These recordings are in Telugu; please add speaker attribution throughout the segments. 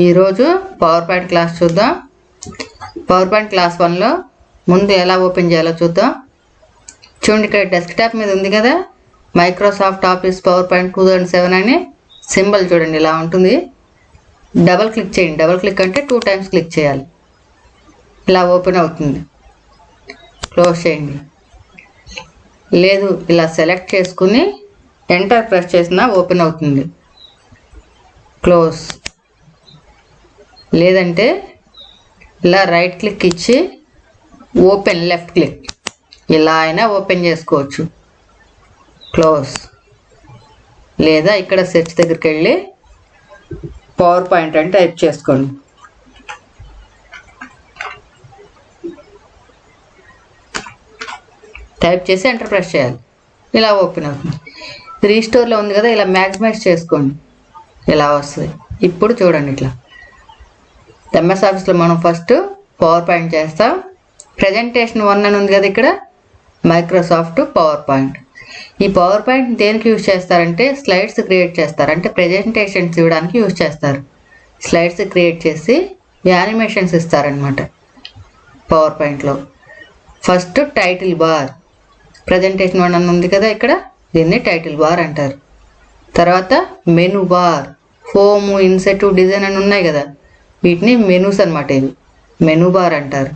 Speaker 1: ఈరోజు పవర్ పాయింట్ క్లాస్ చూద్దాం. పవర్ పాయింట్ క్లాస్ 1లో ముందు ఎలా ఓపెన్ చేయాలో చూద్దాం. చూడండి, ఇక్కడ డెస్క్టాప్ మీద ఉంది కదా మైక్రోసాఫ్ట్ ఆఫీస్ పవర్ పాయింట్ 2007 అని సింబల్ చూడండి, ఇలా ఉంటుంది. డబల్ క్లిక్ చేయండి. డబల్ క్లిక్ అంటే 2 టైమ్స్ క్లిక్ చేయాలి. ఇలా ఓపెన్ అవుతుంది. క్లోజ్ చేయండి. లేదు, ఇలా సెలెక్ట్ చేసుకుని ఎంటర్ ప్రెస్ చేసినా ఓపెన్ అవుతుంది. క్లోజ్. లేదంటే ఇలా రైట్ క్లిక్ ఇచ్చి ఓపెన్ లెఫ్ట్ క్లిక్, ఇలా అయినా ఓపెన్ చేసుకోవచ్చు. క్లోజ్. లేదా ఇక్కడ సెర్చ్ దగ్గరికి వెళ్ళి పవర్ పాయింట్ అని టైప్ చేసుకోండి. టైప్ చేసి ఎంటర్ ప్రెస్ చేయాలి. ఇలా ఓపెన్ అవుతుంది. రీస్టోర్లో ఉంది కదా, ఇలా మ్యాక్సిమైజ్ చేసుకోండి, ఇలా వస్తుంది. ఇప్పుడు చూడండి, ఇట్లా ఎంఎస్ ఆఫీస్లో మనం ఫస్ట్ పవర్ పాయింట్ చేస్తాం. ప్రజెంటేషన్ 1 అని ఉంది కదా, ఇక్కడ మైక్రోసాఫ్ట్ పవర్ పాయింట్. ఈ పవర్ పాయింట్ దేనికి యూజ్ చేస్తారంటే స్లైడ్స్ క్రియేట్ చేస్తారు, అంటే ప్రజెంటేషన్స్ ఇవ్వడానికి యూజ్ చేస్తారు. స్లైడ్స్ క్రియేట్ చేసి యానిమేషన్స్ ఇస్తారనమాట పవర్ పాయింట్లో. ఫస్ట్ టైటిల్ బార్, ప్రజెంటేషన్ 1 అని ఉంది కదా, ఇక్కడ దీన్ని టైటిల్ బార్ అంటారు. తర్వాత menu bar, home, INCET, design అని ఉన్నాయి కదా, వీటిని మెనూస్ అనమాట. ఇవి మెనూ బార్ అంటారు.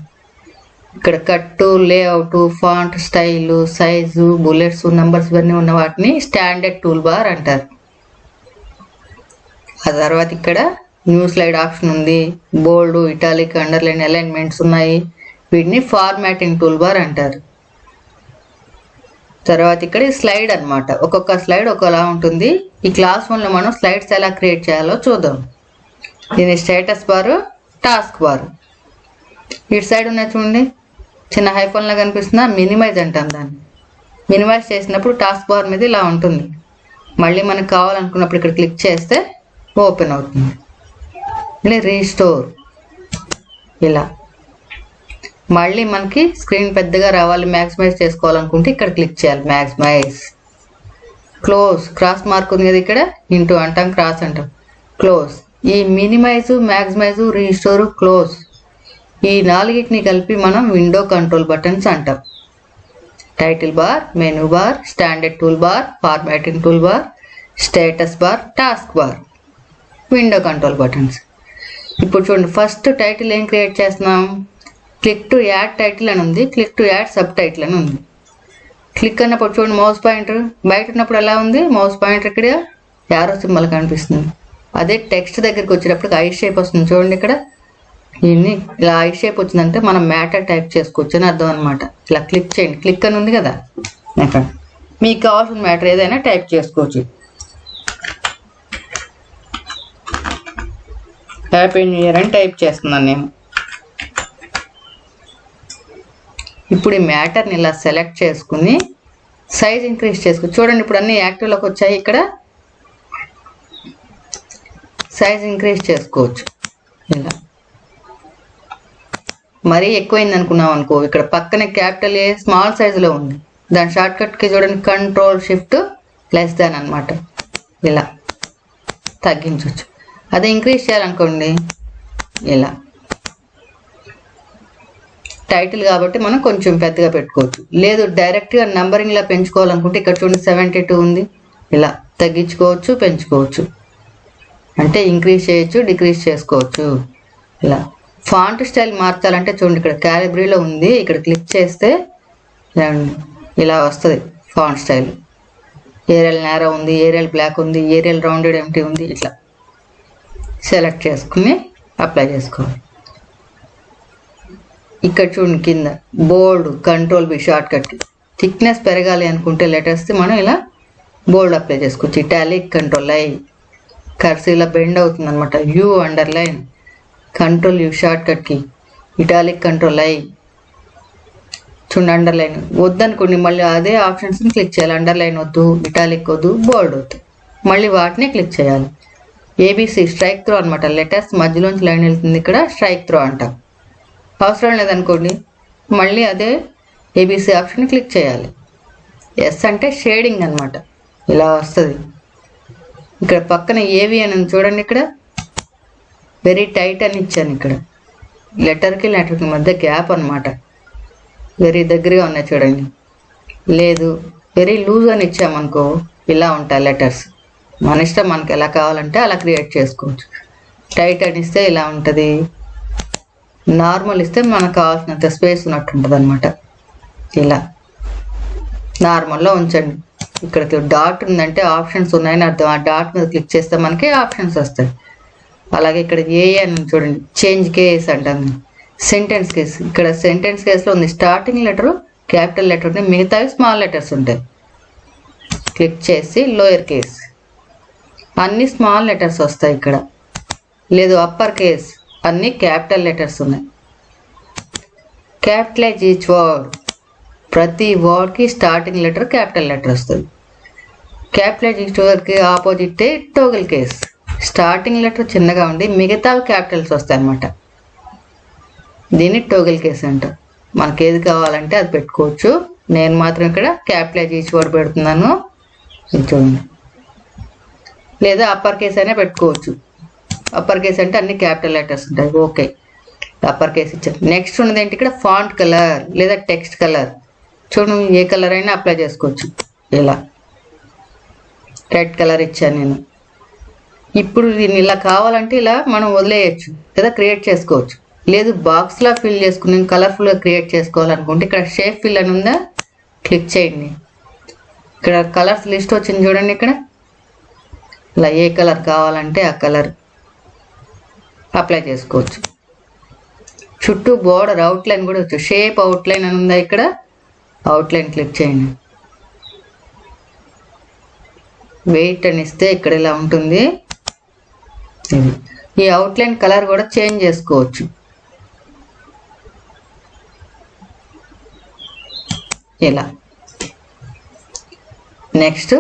Speaker 1: ఇక్కడ కట్టు, layout, font, style, size, bullets, numbers ఇవన్నీ ఉన్న వాటిని స్టాండర్డ్ టూల్ బార్ అంటారు. ఆ తర్వాత ఇక్కడ న్యూ స్లైడ్ ఆప్షన్ ఉంది. బోల్డ్, ఇటాలిక్, అండర్లైన్, అలైన్మెంట్స్ ఉన్నాయి. వీటిని ఫార్మాటింగ్ టూల్ బార్ అంటారు. తర్వాత ఇక్కడ స్లైడ్ అనమాట. ఒక్కొక్క స్లైడ్ ఒకలా ఉంటుంది. ఈ క్లాస్ 1లో మనం స్లైడ్స్ ఎలా క్రియేట్ చేయాలో చూద్దాం. దీని స్టేటస్ బారు, టాస్క్ బారు. ఇటు సైడ్ ఉన్నాయి చూడండి, చిన్న హైఫోన్లా కనిపిస్తుందా, మినిమైజ్ అంటాం దాన్ని. మినిమైజ్ చేసినప్పుడు టాస్క్ బార్ మీద ఇలా ఉంటుంది. మళ్ళీ మనకు కావాలనుకున్నప్పుడు ఇక్కడ క్లిక్ చేస్తే ఓపెన్ అవుతుంది. మళ్ళీ రీస్టోర్, ఇలా. మళ్ళీ మనకి స్క్రీన్ పెద్దగా రావాలి, మ్యాక్సిమైజ్ చేసుకోవాలనుకుంటే ఇక్కడ క్లిక్ చేయాలి, మ్యాక్సిమైజ్. క్లోజ్. క్రాస్ మార్క్ ఉంది కదా, ఇక్కడ ఇంటూ అంటాం, క్రాస్ అంటాం. క్లోజ్. ఈ మినిమైజ్, మ్యాక్సిమైజ్, రీస్టోర్, క్లోజ్, ఈ 4టిని కలిపి మనం విండో కంట్రోల్ బటన్స్ అంటాం. Title bar, menu bar, standard tool bar, formatting tool bar, status bar, task bar, window control buttons. ఇప్పుడు చూడండి, ఫస్ట్ టైటిల్ ఏం క్రియేట్ చేస్తున్నాం, క్లిక్ టు యాడ్ టైటిల్ అని ఉంది, click to add sub title అని ఉంది. క్లిక్ అన్నప్పుడు చూడండి, మౌస్ పాయింటర్ బయట ఉన్నప్పుడు ఎలా ఉంది, మౌస్ పాయింటర్ ఇక్కడ యారో సింబల్ కనిపిస్తుంది. అదే టెక్స్ట్ దగ్గరికి వచ్చేటప్పుడు ఐ షేప్ వస్తుంది చూడండి. ఇక్కడ దీన్ని ఇలా ఐ షేప్ వచ్చిందంటే మనం మ్యాటర్ టైప్ చేసుకోవచ్చు అని అర్థం అనమాట. ఇలా క్లిక్ చేయండి, క్లిక్ అని ఉంది కదా, ఇక్కడ మీకు కావాల్సిన మ్యాటర్ ఏదైనా టైప్ చేసుకోవచ్చు. హ్యాపీ న్యూ ఇయర్ అని టైప్ చేస్తున్నాను నేను. ఇప్పుడు ఈ మ్యాటర్ని ఇలా సెలెక్ట్ చేసుకుని సైజ్ ఇంక్రీజ్ చేసుకోవచ్చు. చూడండి, ఇప్పుడు అన్ని యాక్టివ్లోకి వచ్చాయి. ఇక్కడ సైజ్ ఇంక్రీజ్ చేసుకోవచ్చు. ఇలా మరీ ఎక్కువైంది అనుకున్నాం అనుకో, ఇక్కడ పక్కనే క్యాపిటల్ ఏ స్మాల్ సైజులో ఉంది, దాని షార్ట్కట్కి చూడండి Ctrl+Shift అనమాట. ఇలా తగ్గించవచ్చు. అదే ఇంక్రీజ్ చేయాలనుకోండి, ఇలా. టైటిల్ కాబట్టి మనం కొంచెం పెద్దగా పెట్టుకోవచ్చు. లేదు, డైరెక్ట్గా నంబరింగ్లా పెంచుకోవాలనుకుంటే ఇక్కడ చూడండి 72 ఉంది, ఇలా తగ్గించుకోవచ్చు, పెంచుకోవచ్చు. అంటే ఇంక్రీజ్ చేయొచ్చు, డిక్రీజ్ చేసుకోవచ్చు. ఇలా ఫాంట్ స్టైల్ మార్చాలంటే చూడండి, ఇక్కడ క్యాలిబ్రీలో ఉంది, ఇక్కడ క్లిక్ చేస్తే ఇలా వస్తుంది ఫాంట్ స్టైల్. ఏరియల్ నేరో ఉంది, ఏరియల్ బ్లాక్ ఉంది, ఏరియల్ రౌండెడ్ ఎంటీ ఉంది. ఇట్లా సెలెక్ట్ చేసుకుని అప్లై చేసుకోవాలి. ఇక్కడ చూడండి, కింద బోల్డ్, Ctrl+B షార్ట్కట్కి. థిక్నెస్ పెరగాలి అనుకుంటే లెటర్స్కి మనం ఇలా బోల్డ్ అప్లై చేసుకోవచ్చు. ఇటాలిక్, Ctrl+I, కర్సర్ ఇలా బెండ్ అవుతుంది అనమాట. యూ, అండర్లైన్, Ctrl+U షార్ట్కట్కి, ఇటాలిక్, Ctrl+I. చూడండి, అండర్లైన్ వద్దనుకోండి, మళ్ళీ అదే ఆప్షన్స్ని క్లిక్ చేయాలి. అండర్లైన్ వద్దు, ఇటాలిక్ వద్దు, బోల్డ్ వద్దు, మళ్ళీ వాటిని క్లిక్ చేయాలి. ఏబిసి స్ట్రైక్ త్రో అనమాట. లెటర్స్ మధ్యలోంచి లైన్ వెళ్తుంది, ఇక్కడ స్ట్రైక్ త్రో అంటాం. అవసరం లేదనుకోండి, మళ్ళీ అదే ఏబిసి ఆప్షన్ క్లిక్ చేయాలి. ఎస్ అంటే షేడింగ్ అనమాట, ఇలా వస్తుంది. ఇక్కడ పక్కన ఏవి అని చూడండి, ఇక్కడ వెరీ టైట్ అని ఇచ్చాను. ఇక్కడ లెటర్కి మధ్య గ్యాప్ అనమాట. వెరీ దగ్గరగా ఉన్నాయి చూడండి. లేదు వెరీ లూజ్ అని ఇచ్చామనుకో ఇలా ఉంటాయి లెటర్స్. మన ఇష్టం, మనకి ఎలా కావాలంటే అలా క్రియేట్ చేసుకోవచ్చు. టైట్ అని ఇస్తే ఇలా ఉంటుంది, నార్మల్ ఇస్తే మనకు కావాల్సినంత స్పేస్ ఉన్నట్టు ఉంటుంది అనమాట. ఇలా నార్మల్లో ఉంచండి. ఇక్కడ డాట్ ఉందంటే ఆప్షన్స్ ఉన్నాయని అర్థం. ఆ డాట్ మీద క్లిక్ చేస్తే మనకి ఆప్షన్స్ వస్తాయి. అలాగే ఇక్కడ ఏ అని చూడండి, చేంజ్ కేస్ అంటుంది. సెంటెన్స్ కేస్, ఇక్కడ సెంటెన్స్ కేసులో ఉంది స్టార్టింగ్ లెటరు క్యాపిటల్ లెటర్ ఉంటాయి, మిగతావి స్మాల్ లెటర్స్ ఉంటాయి. క్లిక్ చేసి లోయర్ కేస్, అన్ని స్మాల్ లెటర్స్ వస్తాయి ఇక్కడ. లేదు అప్పర్ కేస్, అన్ని క్యాపిటల్ లెటర్స్ ఉన్నాయి. క్యాపిటలైజ్ ఈచ్ వర్డ్, ప్రతి వర్డ్కి స్టార్టింగ్ లెటర్ క్యాపిటల్ లెటర్ వస్తుంది. క్యాపిటలైజ్ ఈచ్ వర్డ్కి opposite toggle case, starting letter చిన్నగా ఉండి మిగతా క్యాపిటల్స్ వస్తాయి అన్నమాట. దీన్ని టోగల్ కేస్ అంటారు. మనకి ఏది కావాలంటే అది పెట్టుకోవచ్చు. నేను మాత్రం ఇక్కడ క్యాపిటలైజ్ ఈచ్ వర్డ్ పెడుతున్నాను, చూడండి. లేదా అప్పర్ కేస్ అయినా పెట్టుకోవచ్చు. అప్పర్ కేస్ అంటే అన్ని క్యాపిటల్ లెటర్స్ ఉంటాయి. ఓకే, అప్పర్ కేస్ ఇచ్చారు. నెక్స్ట్ ఉన్నది ఏంటి, ఇక్కడ ఫాంట్ కలర్ లేదా టెక్స్ట్ కలర్. చూడండి, ఏ కలర్ అయినా అప్లై చేసుకోవచ్చు. ఇలా రెడ్ కలర్ ఇచ్చాను నేను. ఇప్పుడు దీన్ని ఇలా కావాలంటే ఇలా మనం వదిలేయచ్చు లేదా క్రియేట్ చేసుకోవచ్చు. లేదు బాక్స్లా ఫిల్ చేసుకుని కలర్ఫుల్గా క్రియేట్ చేసుకోవాలనుకుంటే ఇక్కడ షేప్ ఫిల్ అని ఉందా, క్లిక్ చేయండి. ఇక్కడ కలర్స్ లిస్ట్ వచ్చింది చూడండి. ఇక్కడ ఇలా ఏ కలర్ కావాలంటే ఆ కలర్ అప్లై చేసుకోవచ్చు. చుట్టూ బోర్డర్ అవుట్లైన్ కూడా వచ్చు. షేప్ అవుట్లైన్ అని ఉందా, ఇక్కడ అవుట్లైన్ క్లిక్ చేయండి. వెయిట్ అని ఇస్తే ఇక్కడ ఇలా ఉంటుంది. ఈ అవుట్లైన్ కలర్ కూడా చేంజ్ చేసుకోవచ్చు. ఇలా next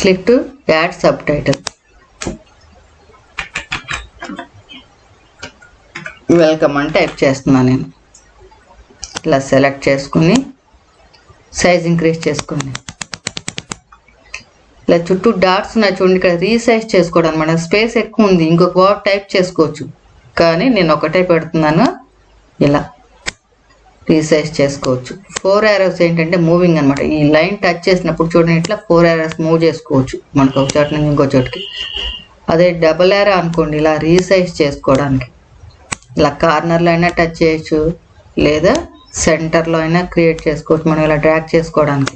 Speaker 1: click to add sub title. Welcome అని టైప్ చేస్తున్నాను నేను. ఇలా సెలెక్ట్ చేసుకుని సైజ్ ఇంక్రీజ్ చేసుకోండి. ఇలా చుట్టూ డాట్స్ ఉన్నాయి చూడండి. ఇక్కడ రీసైజ్ చేసుకోవడం అనమాట. స్పేస్ ఎక్కువ ఉంది, ఇంకొక వర్డ్ టైప్ చేసుకోవచ్చు, కానీ నేను ఒకటే పెడుతున్నాను. ఇలా రీసైజ్ చేసుకోవచ్చు. 4 arrows ఏంటంటే మూవింగ్ అనమాట. ఈ లైన్ టచ్ చేసినప్పుడు చూడండి, ఇట్లా 4 arrows మూవ్ చేసుకోవచ్చు మనకు ఒక చోట నుంచి ఇంకో చోటుకి. అదే డబుల్ arrow అనుకోండి, ఇలా రీసైజ్ చేసుకోవడానికి ఇలా కార్నర్లో అయినా టచ్ చేయొచ్చు, లేదా సెంటర్లో అయినా క్రియేట్ చేసుకోవచ్చు మనం ఇలా డ్రాగ్ చేసుకోవడానికి.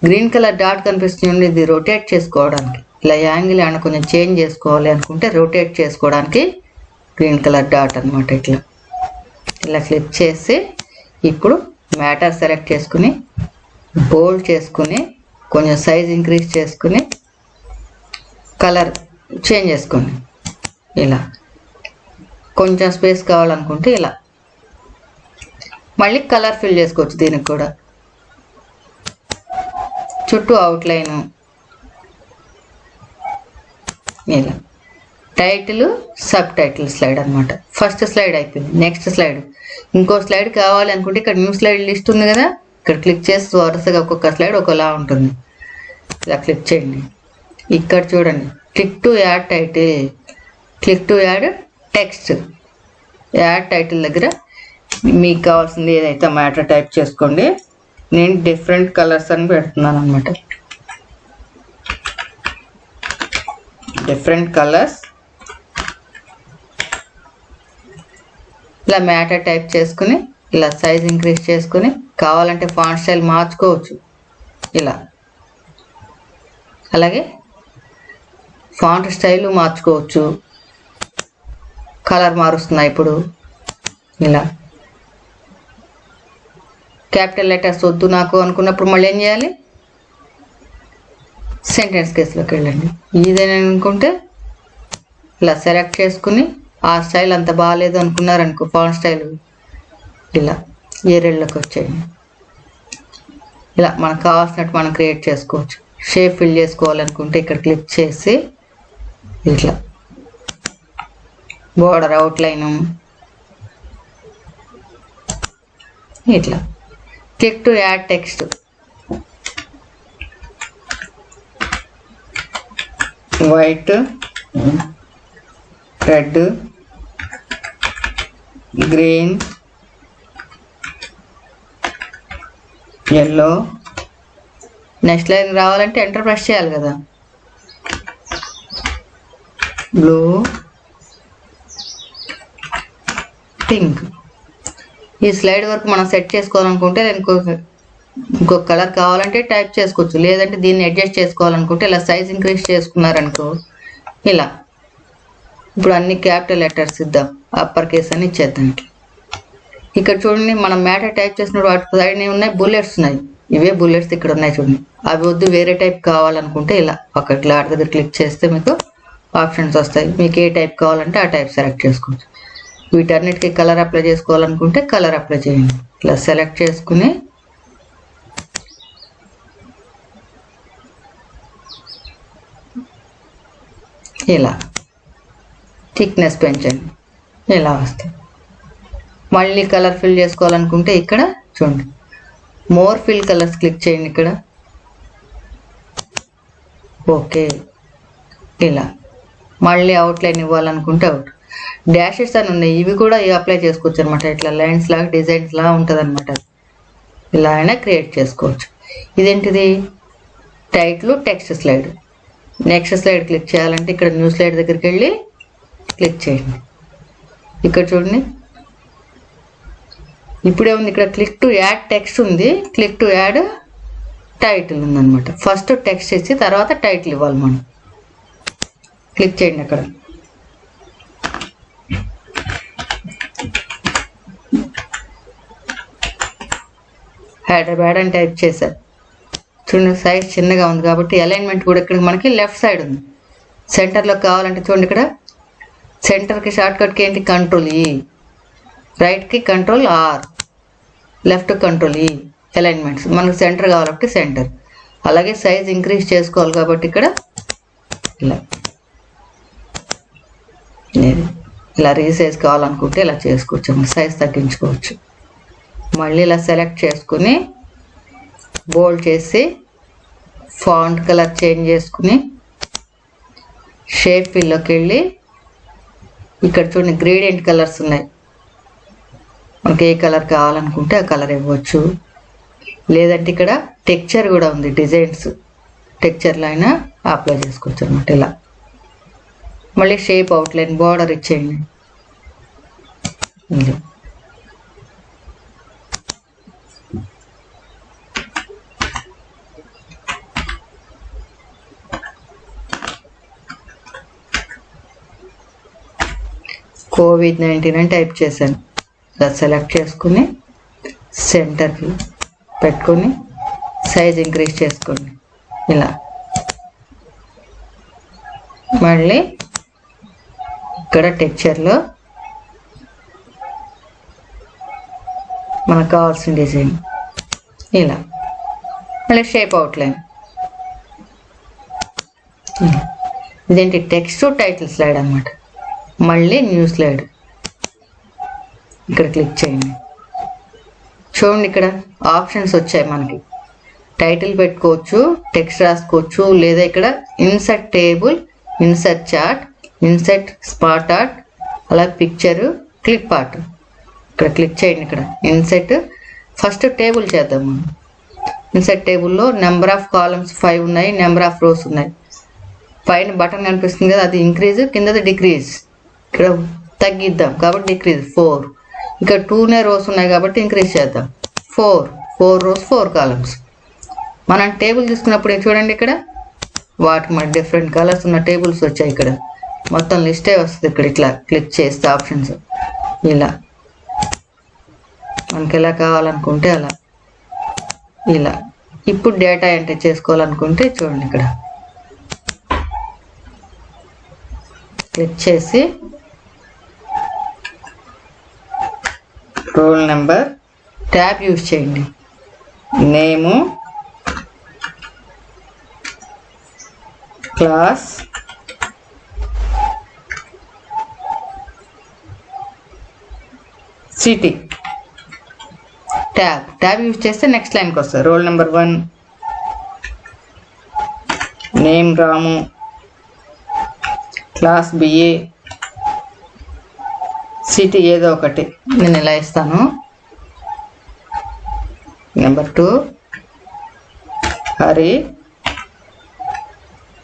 Speaker 1: గ్రీన్ కలర్ డాట్ కనిపిస్తుంది, ఇది రొటేట్ చేసుకోవడానికి. ఇలా యాంగిల్ అయినా కొంచెం చేంజ్ చేసుకోవాలి అనుకుంటే రొటేట్ చేసుకోవడానికి గ్రీన్ కలర్ డాట్ అనమాట. ఇట్లా ఇలా క్లిక్ చేసి ఇప్పుడు మ్యాటర్ సెలెక్ట్ చేసుకుని బోల్డ్ చేసుకుని కొంచెం సైజ్ ఇంక్రీజ్ చేసుకుని కలర్ చేంజ్ చేసుకోండి. ఇలా కొంచెం స్పేస్ కావాలనుకుంటే ఇలా మళ్ళీ కలర్ ఫిల్ చేసుకోవచ్చు. దీనికి కూడా చుట్టూ అవుట్లైన్. ఇలా టైటిల్ సబ్ టైటిల్ స్లైడ్ అనమాట. ఫస్ట్ స్లైడ్ అయిపోయింది. నెక్స్ట్ స్లైడ్, ఇంకో స్లైడ్ కావాలి అనుకుంటే ఇక్కడ న్యూ స్లైడ్ లిస్ట్ ఉంది కదా, ఇక్కడ క్లిక్ చేసి వరుసగా ఒక్కొక్క స్లైడ్ ఒకలా ఉంటుంది. ఇలా క్లిక్ చేయండి. ఇక్కడ చూడండి, click to add title, click to add text. Add title దగ్గర మీకు కావాల్సింది ఏదైతే మ్యాటర్ టైప్ చేసుకోండి. నేను డిఫరెంట్ కలర్స్ అని పెడుతున్నాను అనమాట. Different colours. ఇలా మ్యాటర్ టైప్ చేసుకుని ఇలా సైజ్ ఇంక్రీజ్ చేసుకుని కావాలంటే ఫాంట్ స్టైల్ మార్చుకోవచ్చు ఇలా. అలాగే ఫాంట్ స్టైల్ మార్చుకోవచ్చు. కలర్ మారుస్తున్నాయి ఇప్పుడు. ఇలా క్యాపిటల్ లెటర్స్ వద్దు నాకు అనుకున్నప్పుడు మళ్ళీ ఏం చేయాలి, సెంటెన్స్ కేసులోకి వెళ్ళండి. ఇదేనా అనుకుంటే ఇలా సెలెక్ట్ చేసుకుని ఆ స్టైల్ అంత బాగాలేదు అనుకున్నారనుకో ఫాంట్ స్టైల్, ఇలా ఏరియల్లోకి వచ్చేయండి. ఇలా మనకు కావాల్సినట్టు మనం క్రియేట్ చేసుకోవచ్చు. షేప్ ఫిల్ చేసుకోవాలనుకుంటే ఇక్కడ క్లిక్ చేసి ఇట్లా బోర్డర్ అవుట్లైను ఇట్లా. Click to add text. White red, green, yellow. Next line రావాలంటే ఎంటర్ ప్రెస్ చేయాలి కదా. Blue, pink. ఈ స్లైడ్ వరకు మనం సెట్ చేసుకోవాలనుకుంటే ఇంకొక కలర్ కావాలంటే టైప్ చేసుకోవచ్చు, లేదంటే దీన్ని అడ్జస్ట్ చేసుకోవాలనుకుంటే ఇలా సైజ్ ఇంక్రీజ్ చేసుకున్నారనుకో ఇలా. ఇప్పుడు అన్ని క్యాపిటల్ లెటర్స్ ఇద్దాం, అప్పర్ కేస్ అని ఇచ్చేద్దాం. ఇక్కడ చూడండి, మనం మ్యాటర్ టైప్ చేసినప్పుడు వాటి సైడ్ ఉన్నాయి బుల్లెట్స్ ఉన్నాయి, ఇవే బుల్లెట్స్ ఇక్కడ ఉన్నాయి చూడండి. అవి వద్దు, వేరే టైప్ కావాలనుకుంటే ఇలా ఒక గ్లాడ్ దగ్గర క్లిక్ చేస్తే మీకు ఆప్షన్స్ వస్తాయి. మీకు ఏ టైప్ కావాలంటే ఆ టైప్ సెలెక్ట్ చేసుకోవచ్చు. వీటన్నిటికీ కలర్ అప్లై చేసుకోవాలనుకుంటే కలర్ అప్లై చేయండి. ఇలా సెలెక్ట్ చేసుకుని ఇలా థిక్నెస్ పెంచండి, ఇలా వస్తుంది. మళ్ళీ కలర్ ఫిల్ చేసుకోవాలనుకుంటే ఇక్కడ చూడండి, మోర్ ఫిల్ కలర్స్ క్లిక్ చేయండి ఇక్కడ. ఓకే, ఇలా మళ్ళీ అవుట్లైన్ ఇవ్వాలనుకుంటే అవుట్. డాషెస్ అని ఉన్నాయి, ఇవి కూడా అప్లై చేసుకోవచ్చు అనమాట. ఇట్లా లైన్స్ లాగా డిజైన్స్ లాగా ఉంటుంది అనమాట. ఇలా అయినా క్రియేట్ చేసుకోవచ్చు. ఇదేంటిది? Title text slide. Next slide click చేయాలంటే ఇక్కడ న్యూ స్లైడ్ దగ్గరికి వెళ్ళి క్లిక్ చేయండి. ఇక్కడ చూడండి, ఇప్పుడే ఉంది ఇక్కడ క్లిక్ టు యాడ్ టెక్స్ట్ ఉంది, క్లిక్ టు యాడ్ టైటిల్ ఉందన్నమాట. ఫస్ట్ టెక్స్ట్ ఇచ్చి తర్వాత టైటిల్ ఇవ్వాలి మనం. క్లిక్ చేయండి అక్కడ. హైదరాబాద్ అని టైప్ చేశారు చూడండి. సైజ్ చిన్నగా ఉంది కాబట్టి అలైన్మెంట్ కూడా ఇక్కడ మనకి లెఫ్ట్ సైడ్ ఉంది. సెంటర్లో కావాలంటే చూడండి, ఇక్కడ సెంటర్కి షార్ట్కట్కి ఏంటి? కంట్రోల్ ఈ, రైట్కి కంట్రోల్ ఆర్, లెఫ్ట్ కంట్రోల్ ఈ. అలైన్మెంట్స్ మనకు సెంటర్ కావాలంటే సెంటర్. అలాగే సైజ్ ఇంక్రీజ్ చేసుకోవాలి కాబట్టి ఇక్కడ ఇలా ఇలా రీసైజ్ కావాలనుకుంటే ఇలా చేసుకోవచ్చు, సైజ్ తగ్గించుకోవచ్చు. మళ్ళీ ఇలా సెలెక్ట్ చేసుకుని బోల్డ్ చేసి ఫాంట్ కలర్ చేంజ్ చేసుకుని షేప్ ఫిల్లోకి వెళ్ళి ఇక్కడ చూడండి గ్రేడియంట్ కలర్స్ ఉన్నాయి. మనకి ఏ కలర్ కావాలనుకుంటే ఆ కలర్ ఇవ్వచ్చు. లేదంటే ఇక్కడ టెక్చర్ కూడా ఉంది, డిజైన్స్ టెక్చర్లో అయినా అప్లై చేసుకోవచ్చు అనమాట. ఇలా మళ్ళీ షేప్ అవుట్లైన్ బార్డర్ ఇచ్చేయండి. COVID-19 అని టైప్ చేశాను. ఇలా సెలెక్ట్ చేసుకుని సెంటర్కి పెట్టుకొని సైజ్ ఇంక్రీజ్ చేసుకోండి. ఇలా మళ్ళీ ఇక్కడ టెక్చర్లో మనకు కావాల్సిన డిజైన్ ఇలా. మళ్ళీ షేప్ అవుట్లైన్. ఇదేంటి? టెక్స్ట్ టైటిల్ స్లైడ్ అనమాట. మళ్ళీ న్యూ స్లైడ్ ఇక్కడ క్లిక్ చేయండి. చూడండి, ఇక్కడ ఆప్షన్స్ వచ్చాయి మనకి. టైటిల్ పెట్టుకోవచ్చు, టెక్స్ట్ రాసుకోవచ్చు, లేదా ఇక్కడ insert table, insert chart, insert spot art, అలా పిక్చరు, క్లిప్ ఆర్ట్. ఇక్కడ క్లిక్ చేయండి. ఇక్కడ ఇన్సర్ట్ ఫస్ట్ టేబుల్ చేద్దాం మనం. ఇన్సర్ట్ టేబుల్లో నెంబర్ ఆఫ్ కాలమ్స్ 5 ఉన్నాయి, నెంబర్ ఆఫ్ రోస్ ఉన్నాయి. పైన బటన్ కనిపిస్తుంది కదా, అది ఇంక్రీజ్, కిందది డిక్రీజ్. ఇక్కడ తగ్గిద్దాం కాబట్టి డిక్రీజ్ 4. ఇక్కడ 2 రోస్ ఉన్నాయి కాబట్టి ఇంక్రీజ్ చేద్దాం 4 రోస్ 4 కాలమ్స్. మనం టేబుల్ తీసుకున్నప్పుడు చూడండి, ఇక్కడ వాటికి మన డిఫరెంట్ కలర్స్ ఉన్న టేబుల్స్ వచ్చాయి. ఇక్కడ మొత్తం లిస్టే వస్తుంది. ఇక్కడ ఇట్లా క్లిక్ చేస్తే ఆప్షన్స్ ఇలా మనకి ఎలా కావాలనుకుంటే అలా ఇలా. ఇప్పుడు డేటా ఎంటర్ చేసుకోవాలనుకుంటే చూడండి, ఇక్కడ క్లిక్ చేసి రోల్ నెంబర్ ట్యాబ్ యూజ్ చేయండి. Name, class, city. Tab use చేస్తే నెక్స్ట్ లైన్కి వస్తుంది. Roll number 1, name Ramu, class BA, city ఏదో ఒకటి నేను ఇలా ఇస్తాను. Number 2 Hari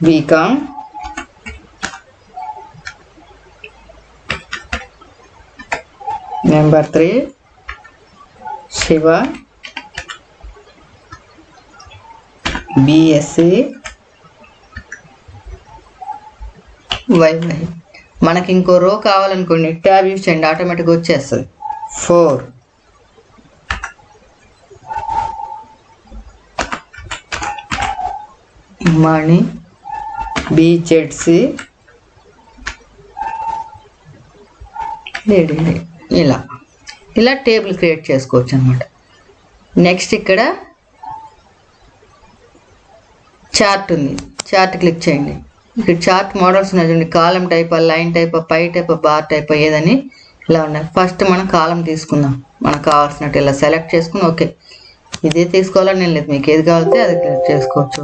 Speaker 1: BCom. Number 3 Shiva BSc వైవై. మనకి ఇంకో రో కావాలనుకోండి, ట్యాబ్ యూస్ చేయండి, ఆటోమేటిక్గా వచ్చేస్తుంది. 4 మణి బిజెడ్సి ఇలా ఇలా టేబుల్ క్రియేట్ చేసుకోవచ్చు అనమాట. నెక్స్ట్ ఇక్కడ చార్ట్ ఉంది, చార్ట్ క్లిక్ చేయండి. ఇక్కడ చార్ట్ మోడల్స్ ఉన్నాయి చూడండి, కాలం టైప్, లైన్ టైప్, పై టైప్, బార్ టైప్ ఏదని ఇలా ఉన్నాయి. ఫస్ట్ మనం కాలం తీసుకుందాం, మనకు కావాల్సినట్టు ఇలా సెలెక్ట్ చేసుకుని ఓకే. ఇదే తీసుకోవాలని నేను లేదు, మీకు ఏది కావాలితే అది క్లిక్ చేసుకోవచ్చు.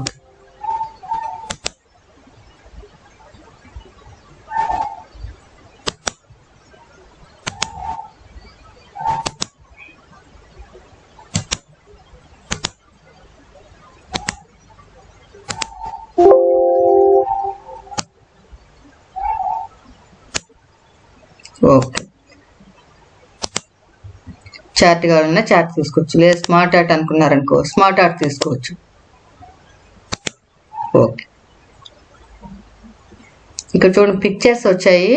Speaker 1: ఓకే, చార్ట్ కావాలన్నా చార్ట్ తీసుకోవచ్చు, లేదా స్మార్ట్ ఆర్ట్ అనుకున్నారనుకో స్మార్ట్ ఆర్ట్ తీసుకోవచ్చు. ఓకే, ఇక్కడ చూడండి పిక్చర్స్ వచ్చాయి.